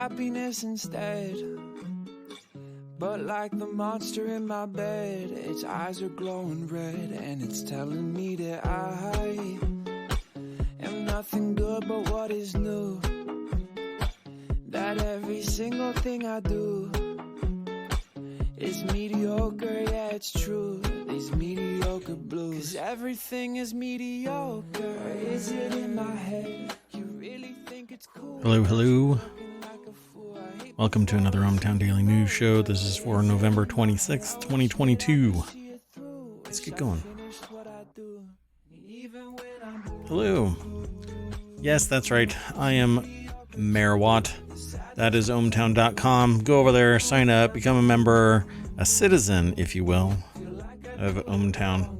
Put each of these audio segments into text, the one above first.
happiness instead. But like the monster in my bed, its eyes are glowing red, and it's telling me that I am nothing good but what is new. That every single thing I do is mediocre, yeah, it's true. These mediocre blues. 'Cause everything is mediocre. Or is it in my head? You really think it's cool? Hello. Welcome to another ohmTown Daily News Show. This is for November 26th, 2022. Let's get going. Hello. Yes, that's right. I am Mayor Watt. That is ohmTown.com. Go over there, sign up, become a member, a citizen, if you will, of ohmTown.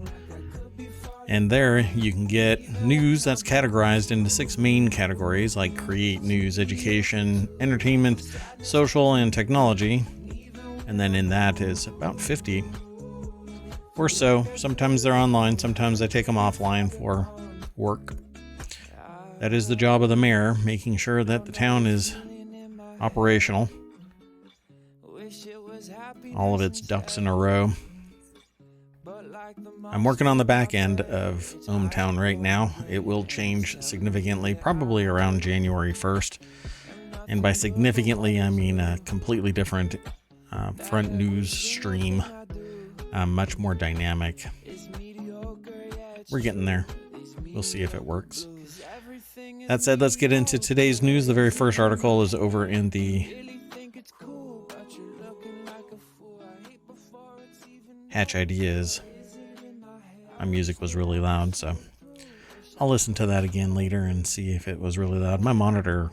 And there you can get news that's categorized into 6 main categories like create, news, education, entertainment, social, and technology. And then in that is about 50 or so. Sometimes they're online, sometimes I take them offline for work. That is the job of the mayor, making sure that the town is operational. All of its ducks in a row. I'm working on the back end of ohmTown right now. It will change significantly, probably around January 1st. And by significantly, I mean a completely different front news stream, much more dynamic. We're getting there. We'll see if it works. That said, let's get into today's news. The very first article is over in the Hatch Ideas. My music was really loud, so I'll listen to that again later and see if it was really loud. My monitor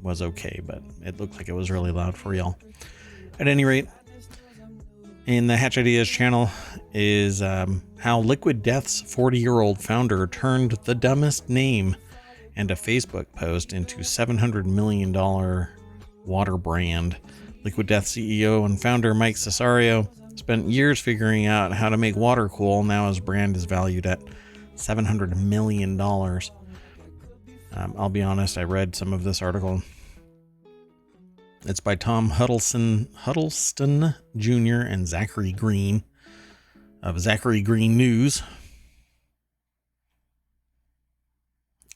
was okay, but it looked like it was really loud for y'all. At any rate, in the Hatch Ideas channel is how Liquid Death's 40-year-old founder turned the dumbest name and a Facebook post into $700 million water brand. Liquid Death CEO and founder Mike Cesario spent years figuring out how to make water cool. Now his brand is valued at $700 million. I'll be honest, I read some of this article. It's by Tom Huddleston Jr. and Zachary Green of Zachary Green News.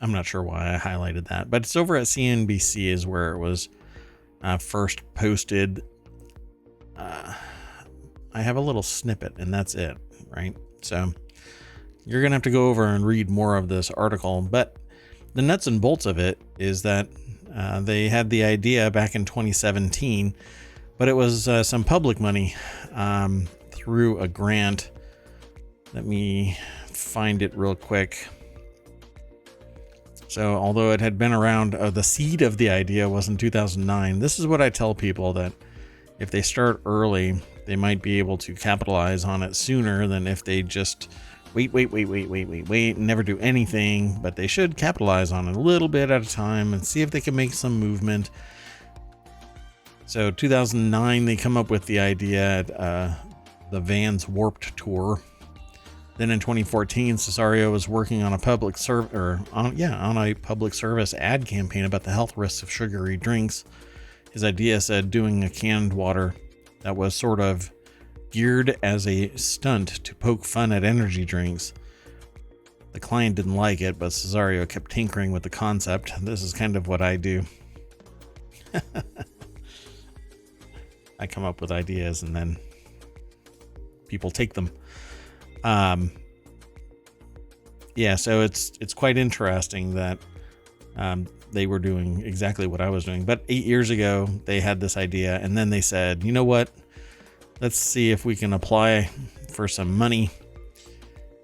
I'm not sure why I highlighted that, but it's over at CNBC is where it was first posted. I have a little snippet and that's it, right? So you're going to have to go over and read more of this article, but the nuts and bolts of it is that they had the idea back in 2017, but it was some public money through a grant. Let me find it real quick. So although it had been around, the seed of the idea was in 2009. This is what I tell people, that if they start early, they might be able to capitalize on it sooner than if they just wait, and never do anything. But they should capitalize on it a little bit at a time and see if they can make some movement. So 2009, they come up with the idea at the Vans Warped Tour. Then in 2014, Cesario was working on a public service ad campaign about the health risks of sugary drinks. His idea said doing a canned water that was sort of geared as a stunt to poke fun at energy drinks. The client didn't like it, but Cesario kept tinkering with the concept. This is kind of what I do. I come up with ideas and then people take them. So it's quite interesting that they were doing exactly what I was doing. But 8 years ago, they had this idea, and then they said, you know what? Let's see if we can apply for some money.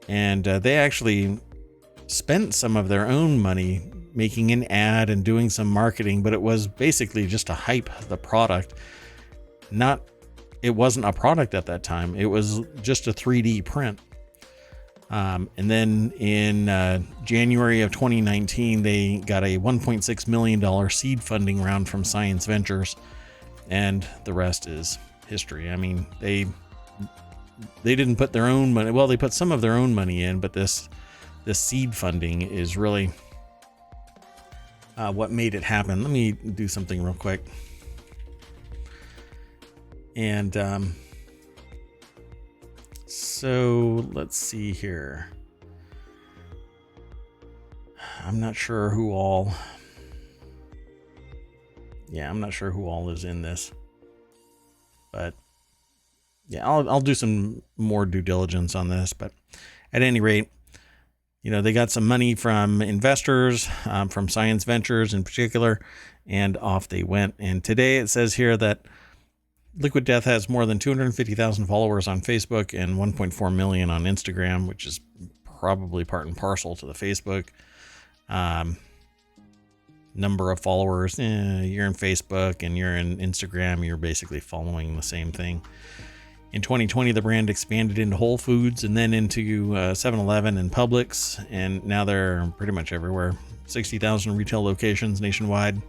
And they actually spent some of their own money making an ad and doing some marketing, but it was basically just to hype the product. It wasn't a product at that time. It was just a 3D print. And then in January of 2019, they got a $1.6 million seed funding round from Science Ventures, and the rest is history. I mean, they didn't put their own money. Well, they put some of their own money in, but this seed funding is really what made it happen. Let me do something real quick. And so let's see here. I'm not sure who all is in this, but yeah, I'll do some more due diligence on this. But at any rate, they got some money from investors, from Science Ventures in particular, and off they went. And today it says here that Liquid Death has more than 250,000 followers on Facebook and 1.4 million on Instagram, which is probably part and parcel to the Facebook. Number of followers, you're in Facebook and you're in Instagram, you're basically following the same thing. In 2020, the brand expanded into Whole Foods and then into 7-Eleven and Publix, and now they're pretty much everywhere. 60,000 retail locations nationwide,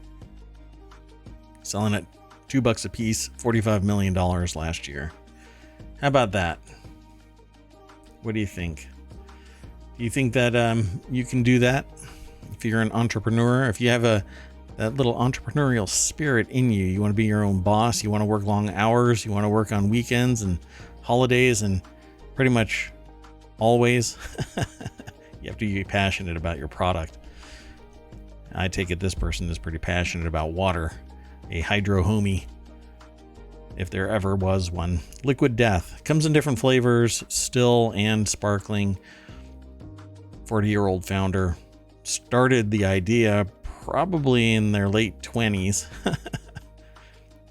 selling at $2 a piece, $45 million last year. How about that? What do you think? Do you think that you can do that? If you're an entrepreneur, if you have that little entrepreneurial spirit in you, you want to be your own boss, you want to work long hours, you want to work on weekends and holidays and pretty much always, you have to be passionate about your product. I take it this person is pretty passionate about water, a hydro homie, if there ever was one. Liquid Death comes in different flavors, still and sparkling. 40-year-old founder started the idea probably in their late 20s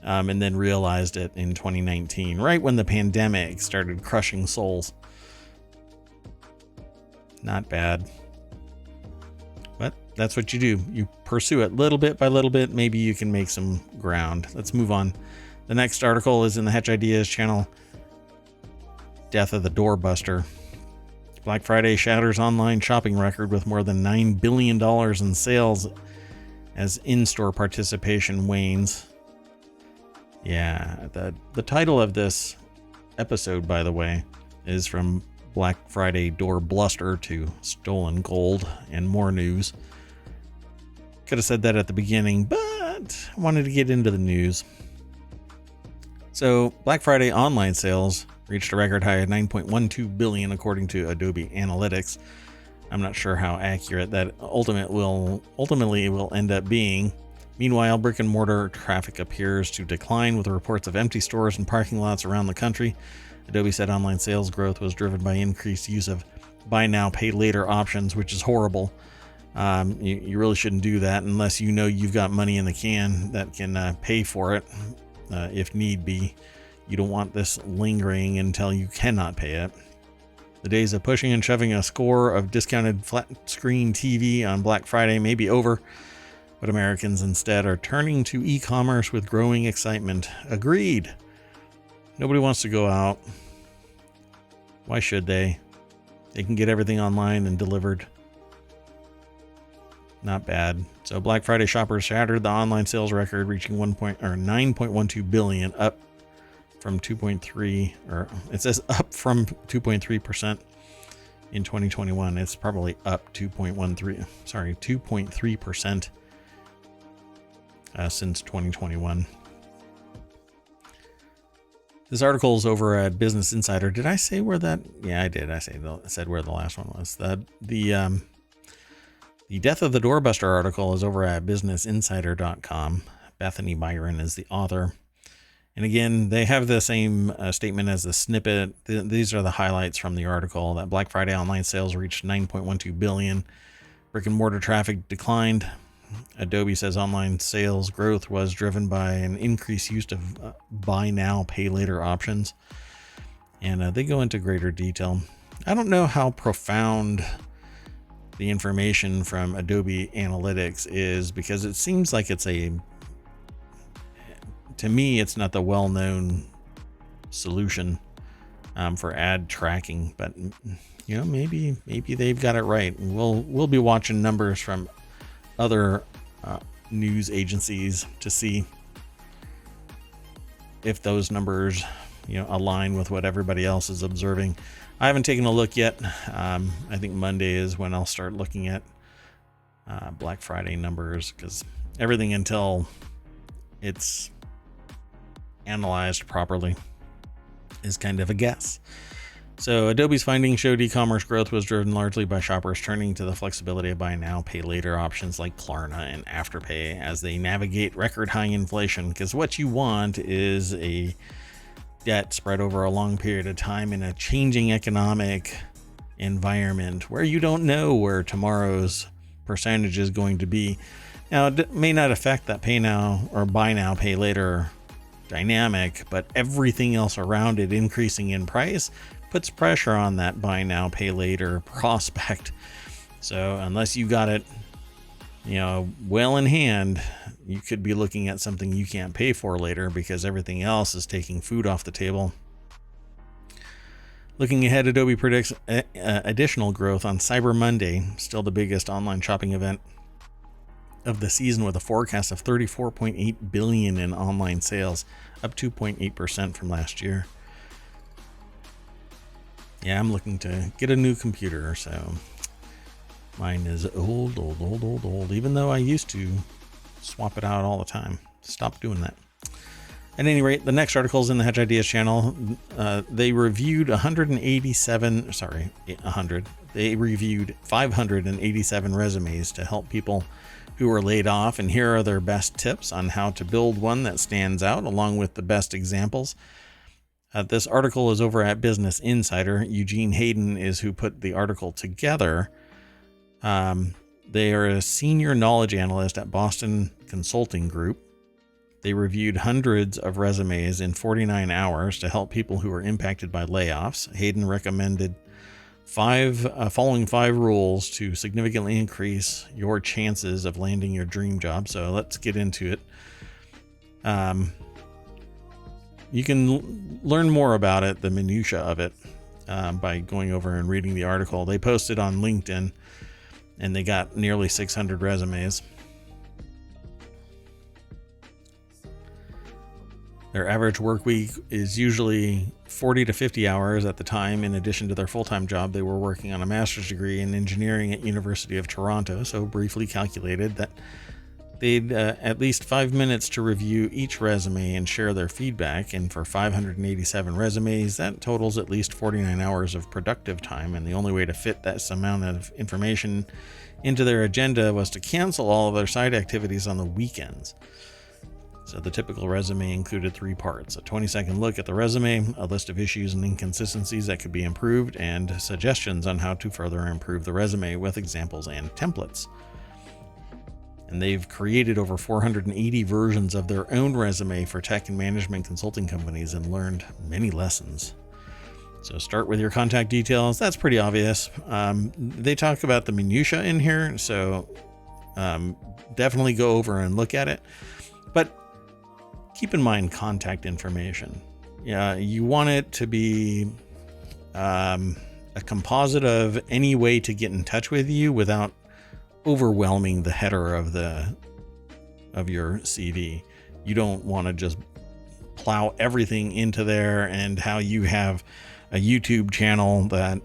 and then realized it in 2019, right when the pandemic started crushing souls. Not bad. But that's what you do. You pursue it little bit by little bit. Maybe you can make some ground. Let's move on. The next article is in the Hatch Ideas channel. Death of the Door Bluster. Black Friday shatters online shopping record with more than $9 billion in sales as in-store participation wanes. Yeah, the title of this episode, by the way, is from Black Friday Door Bluster to Stolen Gold and more news. Could have said that at the beginning, but I wanted to get into the news. So, Black Friday online sales reached a record high of 9.12 billion according to Adobe Analytics. I'm not sure how accurate that ultimately will end up being. Meanwhile, brick and mortar traffic appears to decline with reports of empty stores and parking lots around the country. Adobe said online sales growth was driven by increased use of buy now, pay later options, which is horrible. You really shouldn't do that unless you know you've got money in the can that can pay for it if need be. You don't want this lingering until you cannot pay it. The days of pushing and shoving a score of discounted flat screen TV on Black Friday may be over, but Americans instead are turning to e-commerce with growing excitement. Agreed. Nobody wants to go out. Why should they? They can get everything online and delivered. Not bad. So Black Friday shoppers shattered the online sales record, reaching 9.12 billion, up from 2.3, or it says up from 2.3% in 2021. It's probably up 2.3% since 2021. This article is over at Business Insider. Did I say where that? Yeah, I did. I said where the last one was. The Death of the Doorbuster article is over at businessinsider.com. Bethany Byron is the author. And again, they have the same statement as the snippet. These are the highlights from the article. That Black Friday online sales reached 9.12 billion. Brick and mortar traffic declined. Adobe says online sales growth was driven by an increased use of buy now, pay later options. And they go into greater detail. I don't know how profound the information from Adobe Analytics is, because it seems like to me, it's not the well-known solution for ad tracking, but maybe they've got it right. We'll be watching numbers from other news agencies to see if those numbers align with what everybody else is observing. I haven't taken a look yet. I think Monday is when I'll start looking at Black Friday numbers, because everything until it's analyzed properly is kind of a guess. So Adobe's findings showed e-commerce growth was driven largely by shoppers turning to the flexibility of buy now, pay later options like Klarna and Afterpay as they navigate record high inflation. Because what you want is a debt spread over a long period of time in a changing economic environment where you don't know where tomorrow's percentage is going to be. Now, it may not affect that pay now or buy now, pay later dynamic, but everything else around it increasing in price puts pressure on that buy now, pay later prospect. So unless you got it, well in hand, you could be looking at something you can't pay for later because everything else is taking food off the table. Looking ahead, Adobe predicts additional growth on Cyber Monday, still the biggest online shopping event of the season, with a forecast of $34.8 billion in online sales, up 2.8% from last year. Yeah, I'm looking to get a new computer, so mine is old, even though I used to swap it out all the time. Stop doing that. At any rate, the next article is in the Hedge Ideas channel. They reviewed 587 resumes to help people who were laid off, and here are their best tips on how to build one that stands out, along with the best examples. This article is over at Business Insider. Eugene Hayden is who put the article together. They are a senior knowledge analyst at Boston Consulting Group. They reviewed hundreds of resumes in 49 hours to help people who were impacted by layoffs. Hayden recommended following 5 rules to significantly increase your chances of landing your dream job. So let's get into it. You can learn more about it, the minutia of it, by going over and reading the article. They posted on LinkedIn, and they got nearly 600 resumes. Their average work week is usually 40 to 50 hours at the time. In addition to their full-time job, they were working on a master's degree in engineering at University of Toronto, so briefly calculated that they'd at least 5 minutes to review each resume and share their feedback. And for 587 resumes, that totals at least 49 hours of productive time. And the only way to fit that amount of information into their agenda was to cancel all of their side activities on the weekends. So the typical resume included 3 parts: a 20-second look at the resume, a list of issues and inconsistencies that could be improved, and suggestions on how to further improve the resume with examples and templates. And they've created over 480 versions of their own resume for tech and management consulting companies and learned many lessons. So start with your contact details. That's pretty obvious. They talk about the minutia in here, so definitely go over and look at it. But keep in mind contact information. Yeah, you want it to be a composite of any way to get in touch with you without overwhelming the header of your CV. You don't want to just plow everything into there, and how you have a YouTube channel that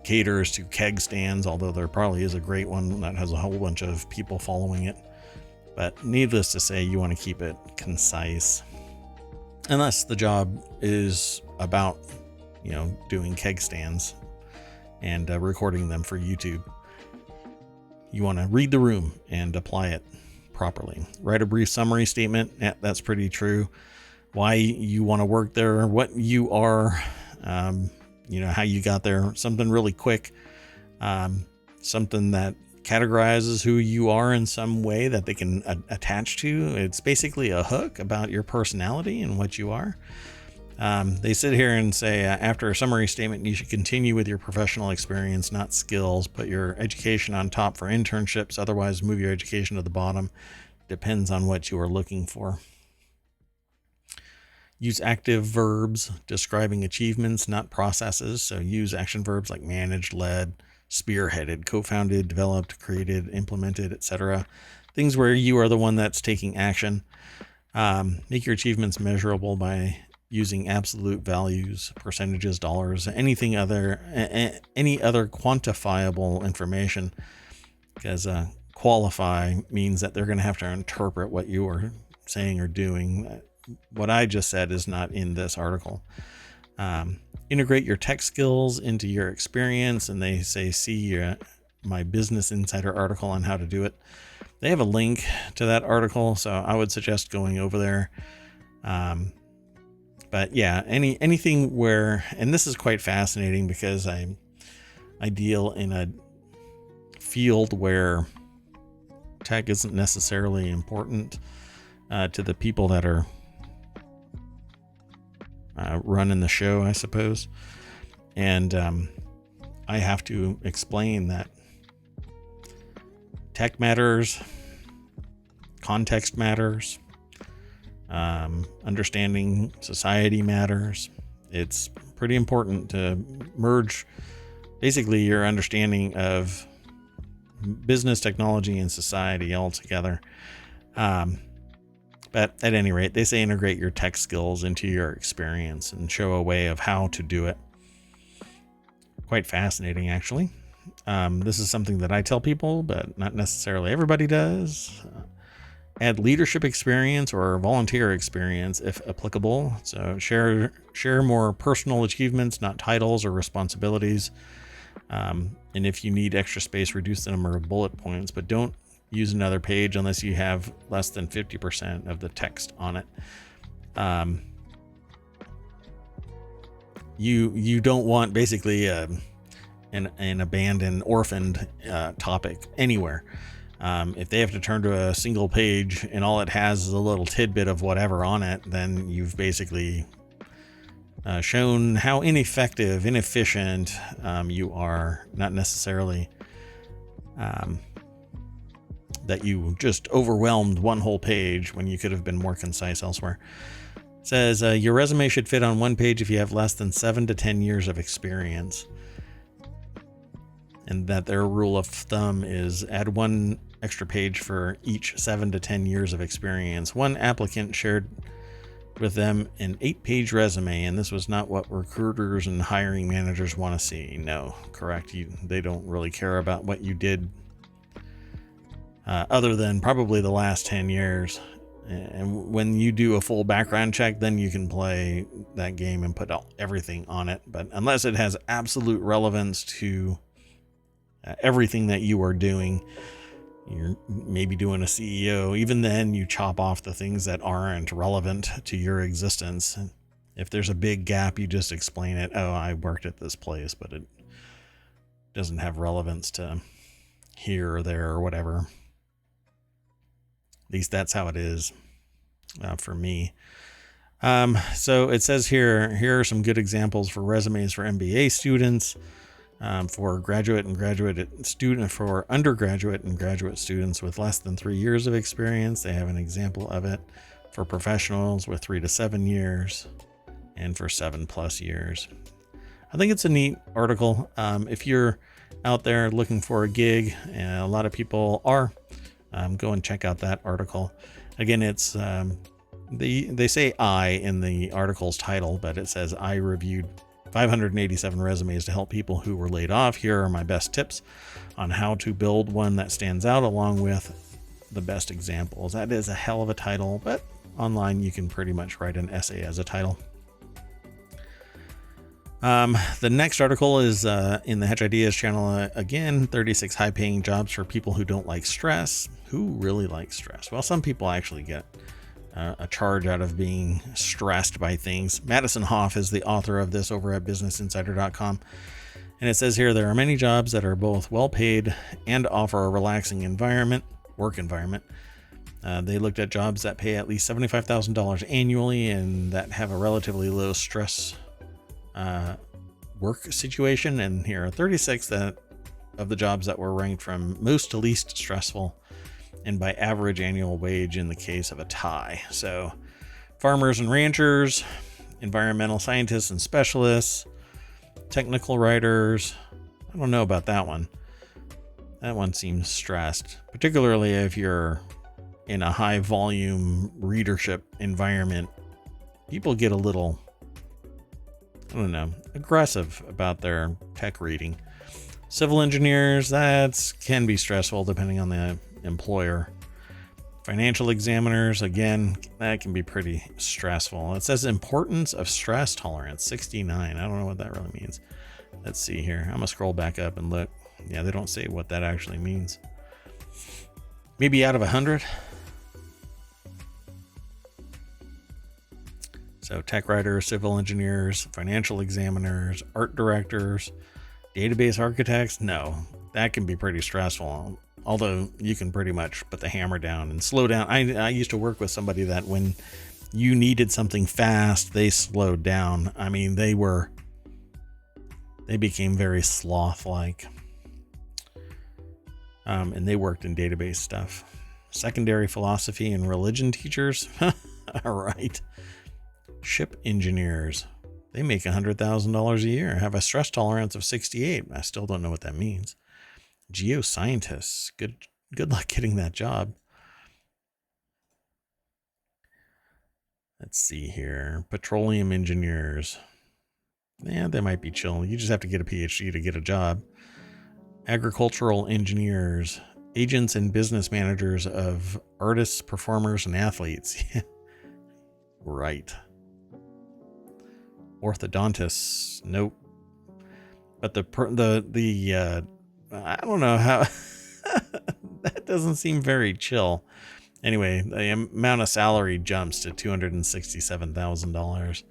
caters to keg stands, although there probably is a great one that has a whole bunch of people following it. But needless to say, you want to keep it concise, unless the job is about, doing keg stands and recording them for YouTube. You want to read the room and apply it properly. Write a brief summary statement. Yeah, that's pretty true. Why you want to work there, what you are, how you got there. Something really quick. Something that categorizes who you are in some way that they can attach to. It's basically a hook about your personality and what you are. They sit here and say, after a summary statement, you should continue with your professional experience, not skills. Put your education on top for internships. Otherwise, move your education to the bottom. Depends on what you are looking for. Use active verbs describing achievements, not processes. So use action verbs like managed, led, spearheaded, co-founded, developed, created, implemented, etc. Things where you are the one that's taking action. Make your achievements measurable by using absolute values, percentages, dollars, any other quantifiable information. because qualify means that they're going to have to interpret what you are saying or doing. What I just said is not in this article. Integrate your tech skills into your experience, and they say see my Business Insider article on how to do it. They have a link to that article, so I would suggest going over there. But yeah, anything where, and this is quite fascinating because I deal in a field where tech isn't necessarily important to the people that are running the show, I suppose. And I have to explain that tech matters, context matters, understanding society matters. It's pretty important to merge basically your understanding of business, technology, and society all together. But at any rate, they say integrate your tech skills into your experience and show a way of how to do it. Quite fascinating, actually. This is something that I tell people, but not necessarily everybody does. Add leadership experience or volunteer experience if applicable. So share more personal achievements, not titles or responsibilities. And if you need extra space, reduce the number of bullet points, but don't use another page unless you have less than 50% of the text on it. You don't want basically an abandoned, orphaned topic anywhere. If they have to turn to a single page and all it has is a little tidbit of whatever on it, then you've basically shown how ineffective, inefficient you are, not necessarily that you just overwhelmed one whole page when you could have been more concise elsewhere. It says your resume should fit on one page if you have less than 7 to 10 years of experience. And that their rule of thumb is add one extra page for each 7 to 10 years of experience. One applicant shared with them an 8-page resume, and this was not what recruiters and hiring managers want to see. No, correct. They don't really care about what you did other than probably the last 10 years. And when you do a full background check, then you can play that game and put everything on it. But unless it has absolute relevance to everything that you are doing, you're maybe doing a CEO, even then you chop off the things that aren't relevant to your existence. If there's a big gap, you just explain it. Oh, I worked at this place, but it doesn't have relevance to here or there or whatever. At least that's how it is for me. So it says here are some good examples for resumes for MBA students, for graduate and graduate student, for undergraduate and graduate students with less than 3 years of experience. They have an example of it for professionals with 3 to 7 years and for 7+ years. I think it's a neat article. If you're out there looking for a gig, and a lot of people are, go and check out that article. Again, it's they say I in the article's title, but it says I reviewed 587 resumes to help people who were laid off. Here are my best tips on how to build one that stands out, along with the best examples. That is a hell of a title, but online you can pretty much write an essay as a title. The next article is in the Hedge Ideas channel again, 36 high-paying jobs for people who don't like stress. Who really likes stress? Well, some people actually get a charge out of being stressed by things. Madison Hoff is the author of this over at businessinsider.com. And it says here, there are many jobs that are both well-paid and offer a relaxing work environment. They looked at jobs that pay at least $75,000 annually and that have a relatively low stress work situation. And here are 36 of the jobs that were ranked from most to least stressful, and by average annual wage in the case of a tie. So farmers and ranchers, environmental scientists and specialists, technical writers. I don't know about that one. That one seems stressed, particularly if you're in a high volume readership environment. People get a little, aggressive about their tech reading. Civil engineers, that can be stressful depending on the employer. Financial examiners, again, that can be pretty stressful. It says importance of stress tolerance, 69. I don't know what that really means. Let's see here. I'm going to scroll back up and look. Yeah, they don't say what that actually means. Maybe out of 100. So tech writers, civil engineers, financial examiners, art directors, database architects. No, that can be pretty stressful. Although you can pretty much put the hammer down and slow down. I used to work with somebody that when you needed something fast, they slowed down. I mean, they became very sloth-like. And they worked in database stuff. Secondary philosophy and religion teachers. All right. Ship engineers. They make $100,000 a year, have a stress tolerance of 68. I still don't know what that means. Geoscientists. Good luck getting that job. Let's see here. Petroleum engineers. Yeah, they might be chill. You just have to get a PhD to get a job. Agricultural engineers. Agents and business managers of artists, performers, and athletes. Right. Orthodontists. Nope. But the I don't know how that doesn't seem very chill. Anyway, the amount of salary jumps to $267,000.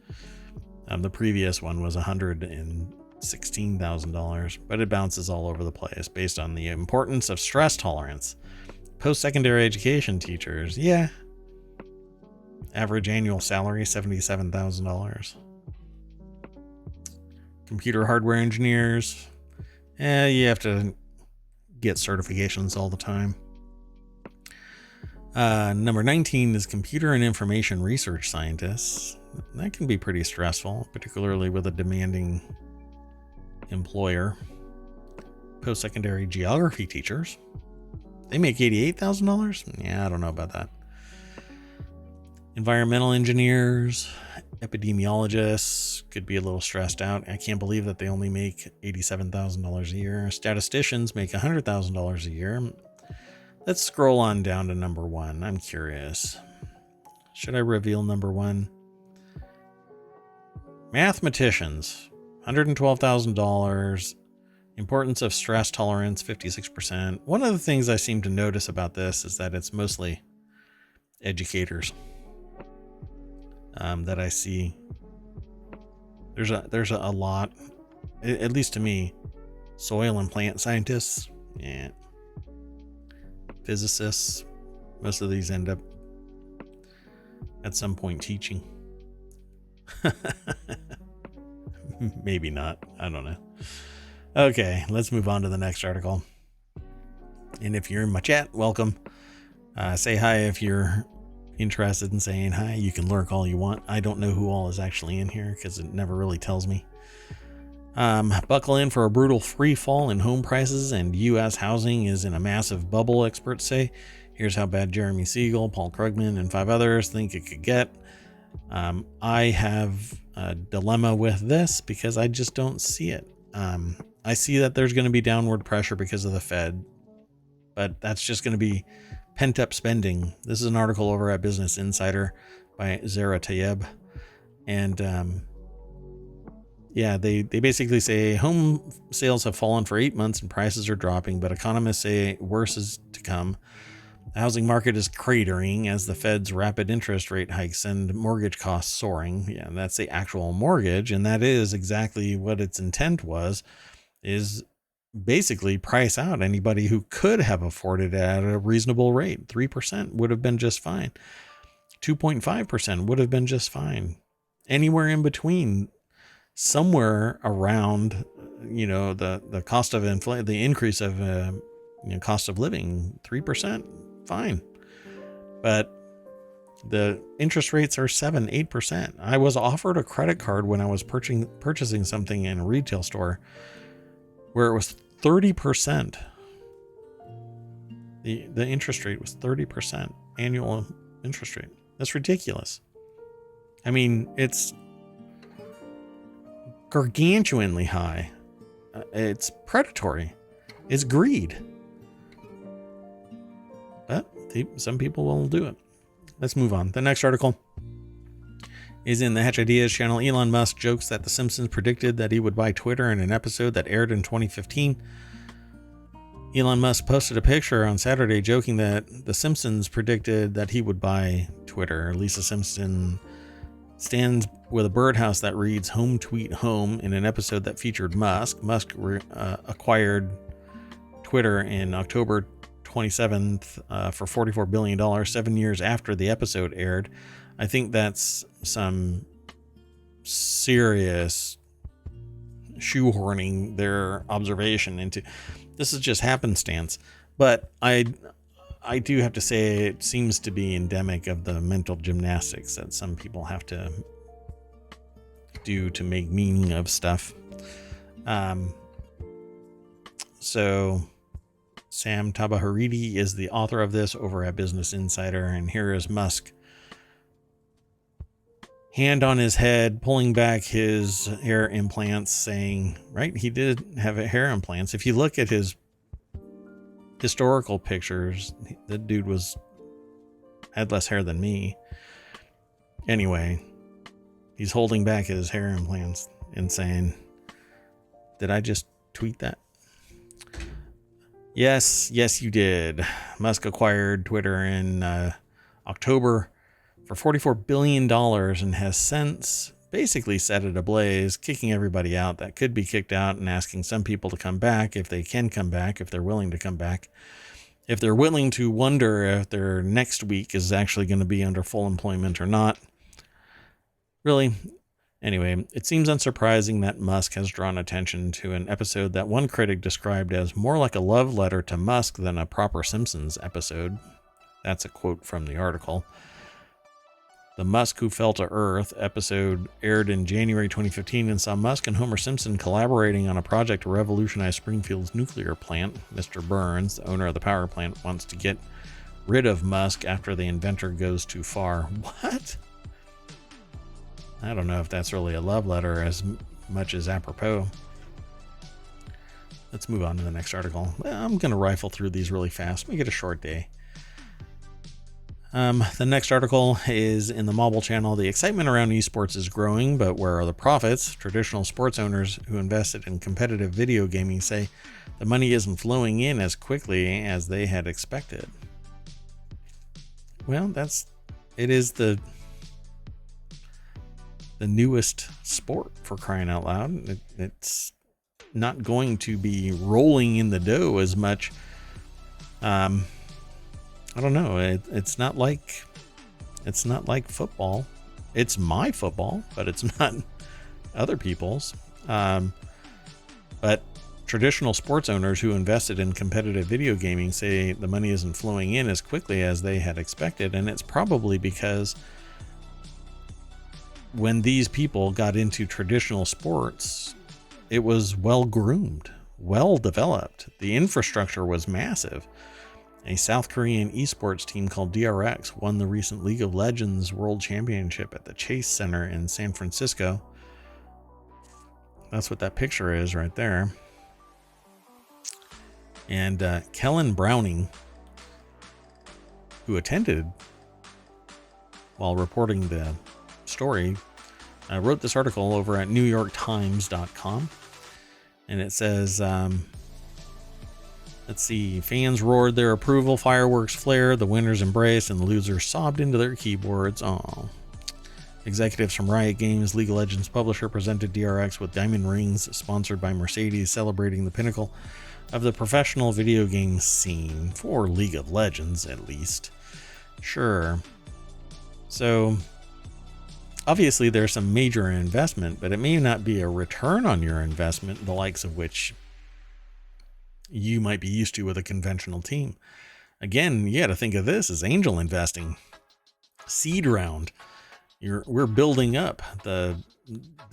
The previous one was $116,000, but it bounces all over the place based on the importance of stress tolerance. Post-secondary education teachers, yeah. Average annual salary $77,000. Computer hardware engineers. You have to get certifications all the time. Number 19 is computer and information research scientists. That can be pretty stressful, particularly with a demanding employer. Post-secondary geography teachers. They make $88,000? Yeah, I don't know about that. Environmental engineers, epidemiologists could be a little stressed out. I can't believe that they only make $87,000 a year. Statisticians make $100,000 a year. Let's scroll on down to number 1. I'm curious. Should I reveal number 1? Mathematicians, $112,000. Importance of stress tolerance, 56%. One of the things I seem to notice about this is that it's mostly educators that I see. There's a lot, at least to me. Soil and plant scientists, yeah. Physicists, most of these end up at some point teaching. Maybe not. I don't know. Okay, let's move on to the next article. And if you're in my chat, welcome. Say hi if you're interested in saying hi. You can lurk all you want. I don't know who all is actually in here because it never really tells me. Buckle in for a brutal free fall in home prices, and U.S. housing is in a massive bubble, experts say. Here's how bad Jeremy Siegel, Paul Krugman, and 5 others think it could get. I have a dilemma with this because I just don't see it. I see that there's going to be downward pressure because of the Fed, but that's just going to be pent up spending. This is an article over at Business Insider by Zara Tayeb. And, they basically say home sales have fallen for 8 months and prices are dropping, but economists say worse is to come. The housing market is cratering as the Fed's rapid interest rate hikes send mortgage costs soaring. Yeah, that's the actual mortgage. And that is exactly what its intent was, is basically price out anybody who could have afforded it at a reasonable rate. 3% would have been just fine. 2.5% would have been just fine. Anywhere in between, somewhere around, the cost of inflation, the increase of cost of living, 3%, fine. But the interest rates are 7-8%. I was offered a credit card when I was purchasing something in a retail store where it was 30%. The interest rate was 30% annual interest rate. That's ridiculous. I mean, it's gargantuanly high. It's predatory. It's greed. But some people will do it. Let's move on. The next article is in the Hatch Ideas channel. Elon Musk jokes that The Simpsons predicted that he would buy Twitter in an episode that aired in 2015. Elon Musk posted a picture on Saturday joking that The Simpsons predicted that he would buy Twitter. Lisa Simpson stands with a birdhouse that reads "Home Tweet Home" in an episode that featured Musk. Musk acquired Twitter in October 27th for $44 billion, 7 years after the episode aired. I think that's some serious shoehorning their observation into. This is just happenstance. But I do have to say it seems to be endemic of the mental gymnastics that some people have to do to make meaning of stuff. So Sam Tabaharidi is the author of this over at Business Insider, and here is Musk, hand on his head, pulling back his hair implants, saying, right, he did have hair implants. If you look at his historical pictures, the dude had less hair than me. Anyway, he's holding back his hair implants and saying, did I just tweet that? Yes, you did. Musk acquired Twitter in October for $44 billion and has since basically set it ablaze, kicking everybody out that could be kicked out and asking some people to come back if they can come back, if they're willing to come back, if they're willing to wonder if their next week is actually going to be under full employment or not. Really? Anyway, it seems unsurprising that Musk has drawn attention to an episode that one critic described as more like a love letter to Musk than a proper Simpsons episode. That's a quote from the article. The Musk Who Fell to Earth episode aired in January 2015 and saw Musk and Homer Simpson collaborating on a project to revolutionize Springfield's nuclear plant. Mr. Burns, the owner of the power plant, wants to get rid of Musk after the inventor goes too far. What? I don't know if that's really a love letter as much as apropos. Let's move on to the next article. I'm going to rifle through these really fast. Make it a short day. The next article is in the Mobile channel. The excitement around esports is growing, but where are the profits? Traditional sports owners who invested in competitive video gaming say the money isn't flowing in as quickly as they had expected. Well, it is the newest sport, for crying out loud. It's not going to be rolling in the dough as much. I don't know. It's not like football. It's my football, but it's not other people's. But traditional sports owners who invested in competitive video gaming say the money isn't flowing in as quickly as they had expected, and it's probably because when these people got into traditional sports, it was well groomed, well developed. The infrastructure was massive. A South Korean esports team called DRX won the recent League of Legends World Championship at the Chase Center in San Francisco. That's what that picture is right there. And Kellen Browning, who attended while reporting the story, wrote this article over at NewYorkTimes.com. And it says, let's see, fans roared their approval, fireworks flared, the winners embraced, and the losers sobbed into their keyboards. Aww. Executives from Riot Games, League of Legends publisher, presented DRX with diamond rings sponsored by Mercedes, celebrating the pinnacle of the professional video game scene, for League of Legends at least. Sure. So obviously there's some major investment, but it may not be a return on your investment, the likes of which you might be used to with a conventional team. Again, you got to think of this as angel investing. Seed round. We're building up the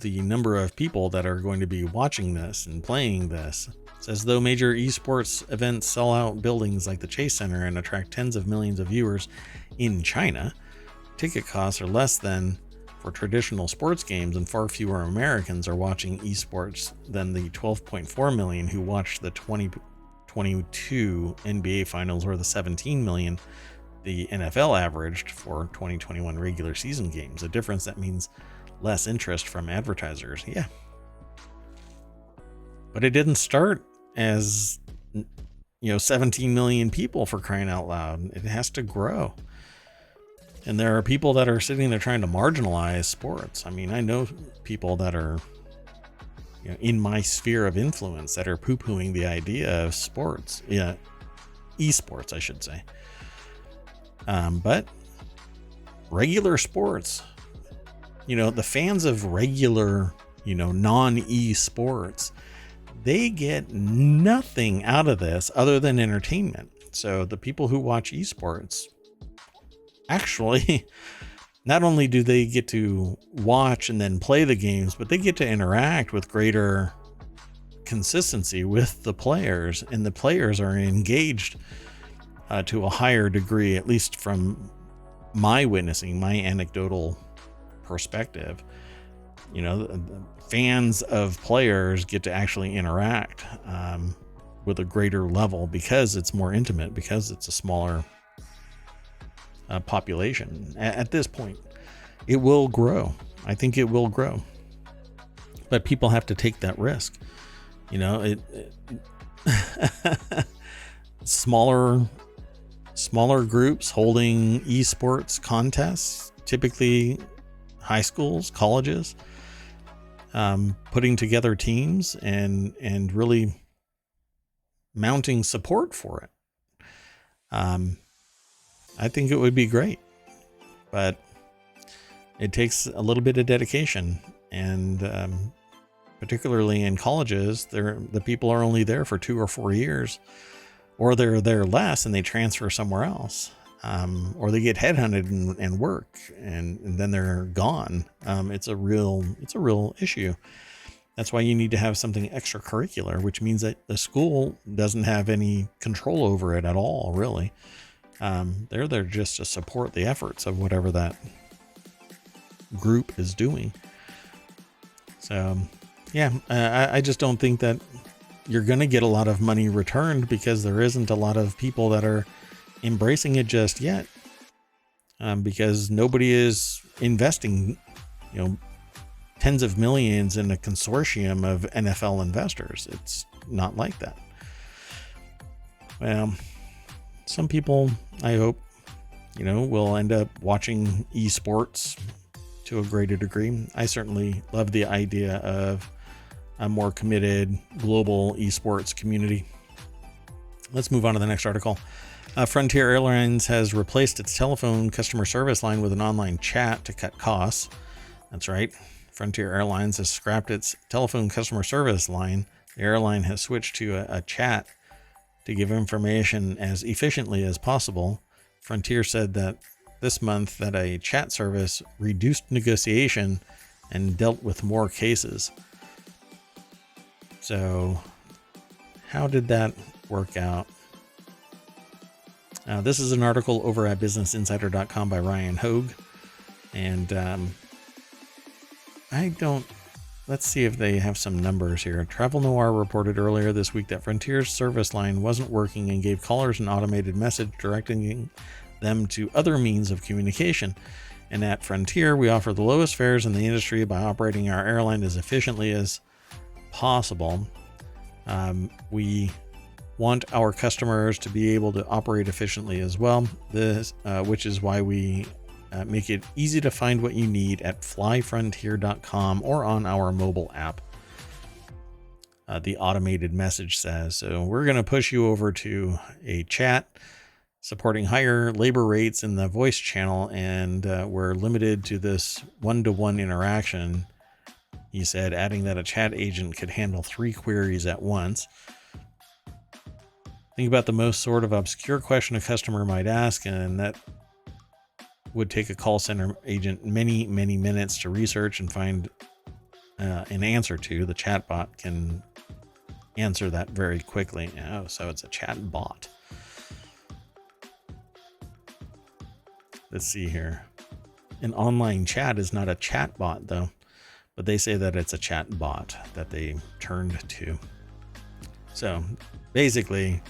number of people that are going to be watching this and playing this. It's as though major esports events sell out buildings like the Chase Center and attract tens of millions of viewers in China. Ticket costs are less than for traditional sports games, and far fewer Americans are watching esports than the 12.4 million who watched the 2022 NBA Finals, or the 17 million the NFL averaged for 2021 regular season games. A difference that means less interest from advertisers. Yeah. But it didn't start as 17 million people, for crying out loud. It has to grow. And there are people that are sitting there trying to marginalize sports. I mean, I know people that are in my sphere of influence that are poo-pooing the idea of sports. Yeah, esports, I should say. But regular sports, the fans of regular, non-esports, they get nothing out of this other than entertainment. So the people who watch esports, actually, not only do they get to watch and then play the games, but they get to interact with greater consistency with the players, and the players are engaged to a higher degree, at least from my witnessing, my anecdotal perspective. Fans of players get to actually interact with a greater level because it's more intimate, because it's a smaller population. At this point, it will grow. I think it will grow, but people have to take that risk. Smaller groups holding esports contests, typically high schools, colleges, putting together teams and really mounting support for it. I think it would be great, but it takes a little bit of dedication, and particularly in colleges, the people are only there for 2 or 4 years, or they're there less and they transfer somewhere else, or they get headhunted and work, and then they're gone. It's a real issue. That's why you need to have something extracurricular, which means that the school doesn't have any control over it at all, really. They're there just to support the efforts of whatever that group is doing. So, yeah, I just don't think that you're going to get a lot of money returned, because there isn't a lot of people that are embracing it just yet, because nobody is investing, tens of millions in a consortium of NFL investors. It's not like that. Well, some people, I hope, will end up watching esports to a greater degree. I certainly love the idea of a more committed global esports community. Let's move on to the next article. Frontier Airlines has replaced its telephone customer service line with an online chat to cut costs. That's right. Frontier Airlines has scrapped its telephone customer service line. The airline has switched to a chat to give information as efficiently as possible. Frontier said that this month that a chat service reduced negotiation and dealt with more cases. So how did that work out? This is an article over at businessinsider.com by Ryan Hogue. And let's see if they have some numbers here. Travel Noir reported earlier this week that Frontier's service line wasn't working and gave callers an automated message directing them to other means of communication. And at Frontier, we offer the lowest fares in the industry by operating our airline as efficiently as possible. We want our customers to be able to operate efficiently as well. Which is why we make it easy to find what you need at flyfrontier.com or on our mobile app. The automated message says. So we're going to push you over to a chat supporting higher labor rates in the voice channel, and we're limited to this one-to-one interaction, he said, adding that a chat agent could handle 3 queries at once. Think about the most sort of obscure question a customer might ask, and that would take a call center agent many, many minutes to research and find an answer to. The chatbot can answer that very quickly. Oh, so it's a chat bot. Let's see here. an online chat is not a chat bot, though, but they say that it's a chat bot that they turned to. So basically,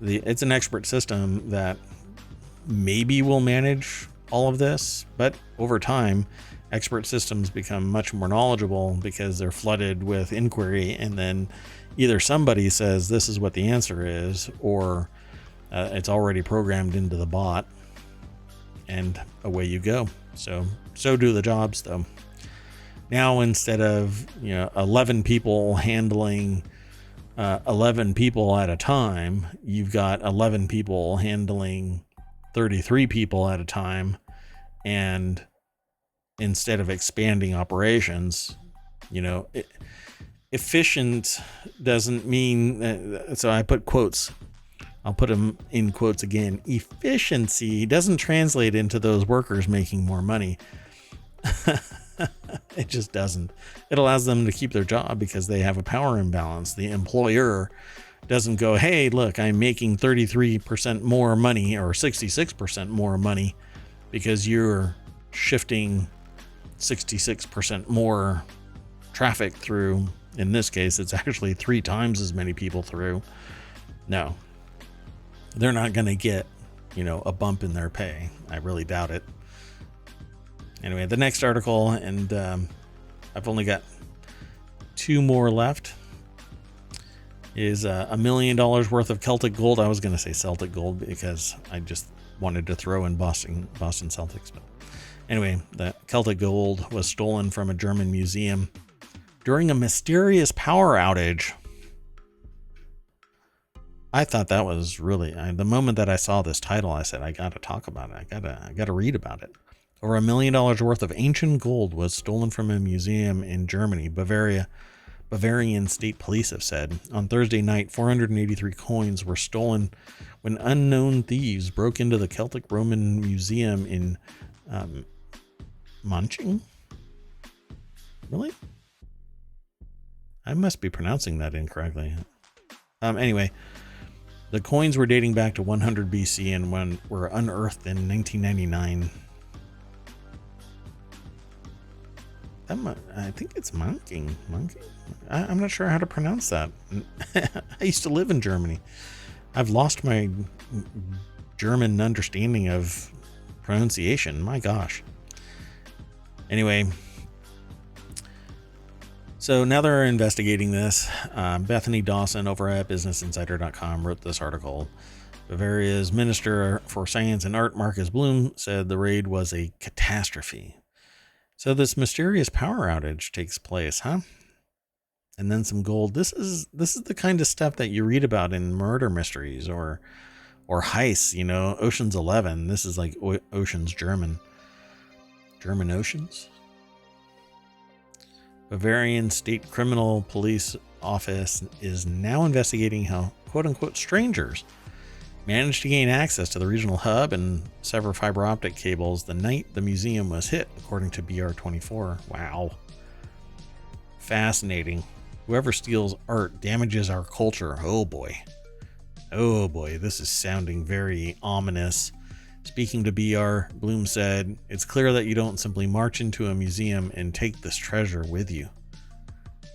it's an expert system that maybe will manage all of this, but over time, expert systems become much more knowledgeable because they're flooded with inquiry, and then either somebody says this is what the answer is, or it's already programmed into the bot, and away you go. So do the jobs, though. Now, instead of 11 people handling 11 people at a time, you've got 11 people handling 33 people at a time, and instead of expanding operations, efficient doesn't mean, so I put quotes, I'll put them in quotes again. Efficiency doesn't translate into those workers making more money. It just doesn't. It allows them to keep their job because they have a power imbalance. The employer doesn't go, hey, look, I'm making 33% more money or 66% more money because you're shifting 66% more traffic through. In this case, it's actually 3 times as many people through. No, they're not going to get, a bump in their pay. I really doubt it. Anyway, the next article, and I've only got 2 more left, is $1 million worth of Celtic Gold. I was going to say Celtic Gold because I just wanted to throw in Boston Celtics. But anyway, the Celtic Gold was stolen from a German museum during a mysterious power outage. I thought that was really, the moment that I saw this title, I said, I got to talk about it. I got to read about it. Over $1 million worth of ancient gold was stolen from a museum in Germany, Bavaria. Bavarian state police have said. On Thursday night, 483 coins were stolen when unknown thieves broke into the Celtic Roman Museum in Manching? Really? I must be pronouncing that incorrectly. Anyway, the coins were dating back to 100 BC and were unearthed in 1999. I think it's Monkey. I'm not sure how to pronounce that. I used to live in Germany. I've lost my German understanding of pronunciation. My gosh. Anyway, so now they're investigating this. Bethany Dawson over at BusinessInsider.com wrote this article. Bavaria's Minister for Science and Art, Marcus Bloom, said the raid was a catastrophe. So this mysterious power outage takes place, huh? And then some gold. This is the kind of stuff that you read about in murder mysteries or heists, Ocean's 11. This is like Ocean's German Oceans. Bavarian State Criminal Police Office is now investigating how quote-unquote strangers managed to gain access to the regional hub and sever fiber optic cables the night the museum was hit, according to BR24. Wow. Fascinating. Whoever steals art damages our culture. Oh boy. Oh boy, this is sounding very ominous. Speaking to BR, Bloom said, "It's clear that you don't simply march into a museum and take this treasure with you.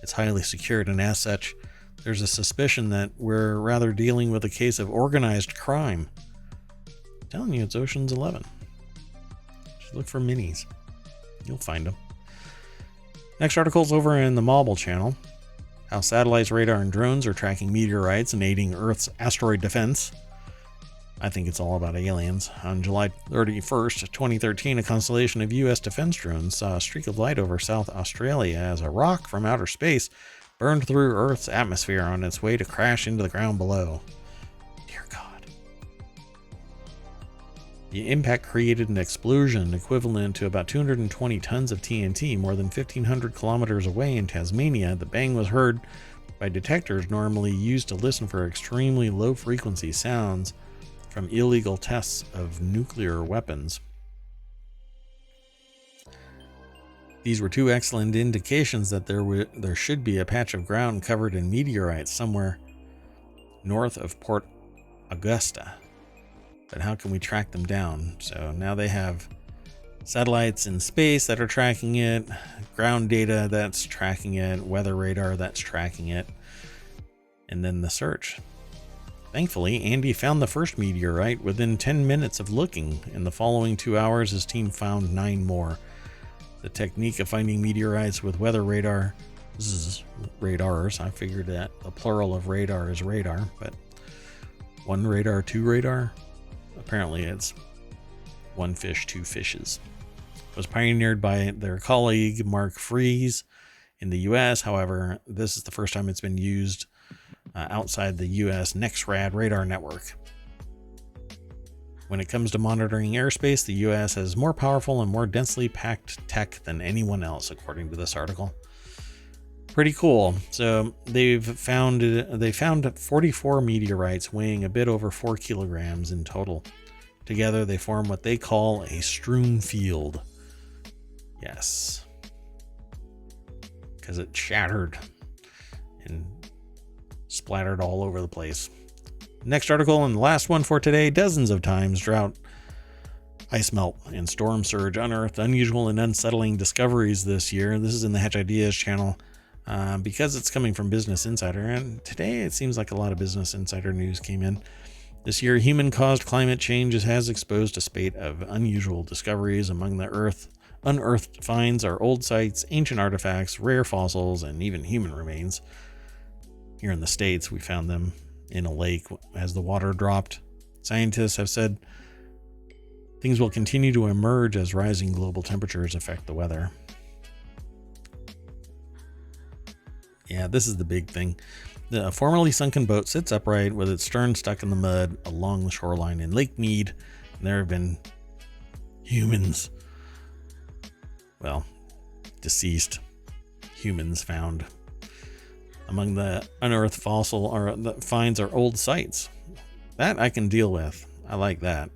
It's highly secured, and as such, there's a suspicion that we're rather dealing with a case of organized crime." I'm telling you, it's Ocean's 11. Just look for minis. You'll find them. Next article's over in the Mobile channel. How satellites, radar, and drones are tracking meteorites and aiding Earth's asteroid defense. I think it's all about aliens. On July 31st, 2013, a constellation of U.S. defense drones saw a streak of light over South Australia as a rock from outer space burned through Earth's atmosphere on its way to crash into the ground below. Dear God. The impact created an explosion equivalent to about 220 tons of TNT more than 1,500 kilometers away in Tasmania. The bang was heard by detectors normally used to listen for extremely low-frequency sounds from illegal tests of nuclear weapons. These were 2 excellent indications that there should be a patch of ground covered in meteorites somewhere north of Port Augusta. But how can we track them down? So now they have satellites in space that are tracking it, ground data that's tracking it, weather radar that's tracking it, and then the search. Thankfully, Andy found the first meteorite within 10 minutes of looking. In the following 2 hours, his team found 9 more. The technique of finding meteorites with weather radars, I figured that the plural of radar is radar, but 1 radar, 2 radar? Apparently it's 1 fish, 2 fishes. It was pioneered by their colleague Mark Fries in the US. However, this is the first time it's been used outside the US NexRad radar network. When it comes to monitoring airspace, the US has more powerful and more densely packed tech than anyone else, according to this article. Pretty cool. So they found 44 meteorites weighing a bit over 4 kilograms in total. Together, they form what they call a strewn field. Yes. Because it shattered and splattered all over the place. Next article, and the last one for today: dozens of times drought, ice melt, and storm surge unearthed unusual and unsettling discoveries this year. This is in the Hatch Ideas channel because it's coming from Business Insider, and today it seems like a lot of Business Insider news came in. This year, human-caused climate change has exposed a spate of unusual discoveries. Among the unearthed finds are old sites, ancient artifacts, rare fossils, and even human remains. Here in the States, we found them in a lake as the water dropped. Scientists have said things will continue to emerge as rising global temperatures affect the weather. Yeah, this is the big thing. The formerly sunken boat sits upright with its stern stuck in the mud along the shoreline in Lake Mead. And there have been humans, well, deceased humans found. Among the unearthed fossil or the finds are old sites. That I can deal with. I like that.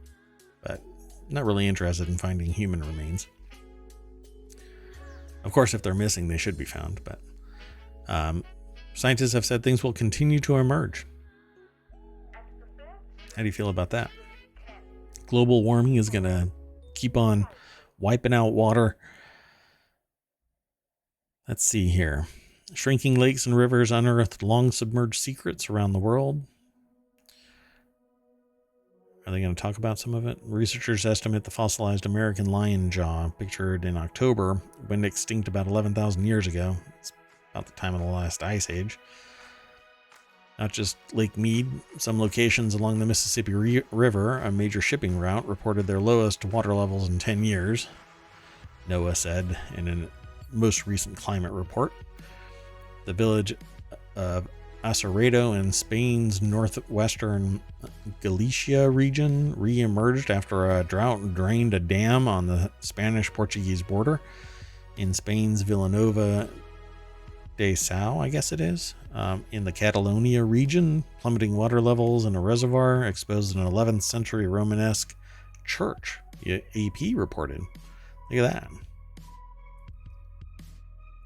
But I'm not really interested in finding human remains. Of course, if they're missing, they should be found. But scientists have said things will continue to emerge. How do you feel about that? Global warming is going to keep on wiping out water. Let's see here. Shrinking lakes and rivers unearthed long submerged secrets around the world. Are they going to talk about some of it? Researchers estimate the fossilized American lion jaw, pictured in October, went extinct about 11,000 years ago. It's about the time of the last ice age. Not just Lake Mead, some locations along the Mississippi River, a major shipping route, reported their lowest water levels in 10 years, NOAA said in a most recent climate report. The village of Acerredo in Spain's northwestern Galicia region re-emerged after a drought drained a dam on the Spanish-Portuguese border. In Spain's Villanova de Sau, I guess it is, in the Catalonia region, plummeting water levels in a reservoir exposed an 11th century Romanesque church, AP reported. Look at that.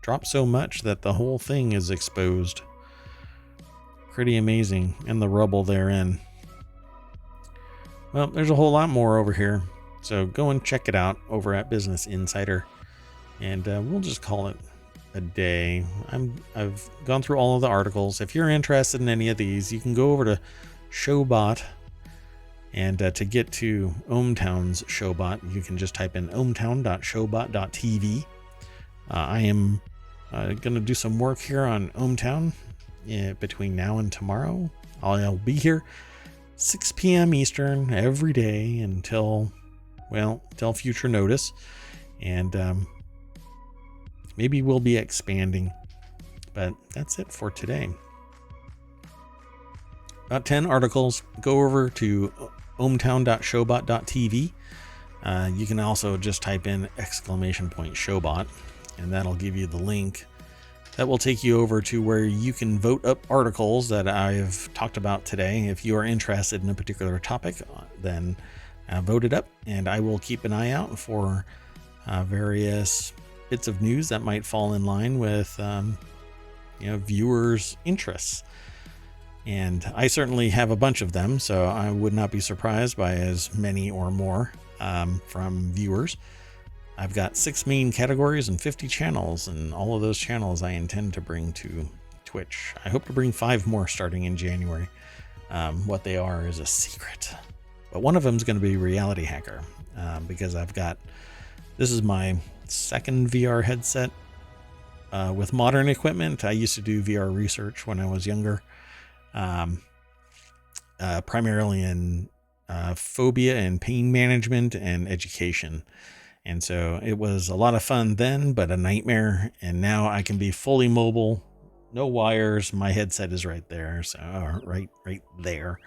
Dropped so much that the whole thing is exposed. Pretty amazing. And the rubble therein. Well, there's a whole lot more over here. So go and check it out over at Business Insider. And we'll just call it a day. I've gone through all of the articles. If you're interested in any of these, you can go over to Showbot. And to get to ohmTown's Showbot, you can just type in ohmTown.showbot.tv. I am going to do some work here on ohmTown between now and tomorrow. I'll be here 6 p.m. Eastern every day until future notice. And maybe we'll be expanding. But that's it for today. About 10 articles. Go over to ohmTown.showbot.tv. You can also just type in !Showbot, and that'll give you the link. That will take you over to where you can vote up articles that I've talked about today. If you are interested in a particular topic, then vote it up, and I will keep an eye out for various bits of news that might fall in line with viewers' interests. And I certainly have a bunch of them, so I would not be surprised by as many or more from viewers. I've got 6 main categories and 50 channels, and all of those channels I intend to bring to Twitch. I hope to bring 5 more starting in January. What they are is a secret, but one of them is going to be Reality Hacker, because this is my second VR headset with modern equipment. I used to do VR research when I was younger, primarily in phobia and pain management and education. And so it was a lot of fun then, but a nightmare. And now I can be fully mobile, no wires. My headset is right there. So right there.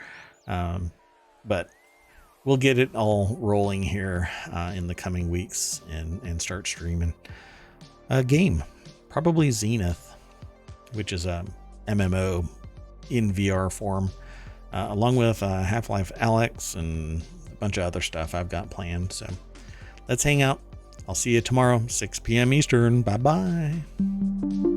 But we'll get it all rolling here in the coming weeks and start streaming a game, probably Zenith, which is a MMO in VR form, along with Half-Life Alyx and a bunch of other stuff I've got planned. So let's hang out. I'll see you tomorrow, 6 p.m. Eastern. Bye-bye.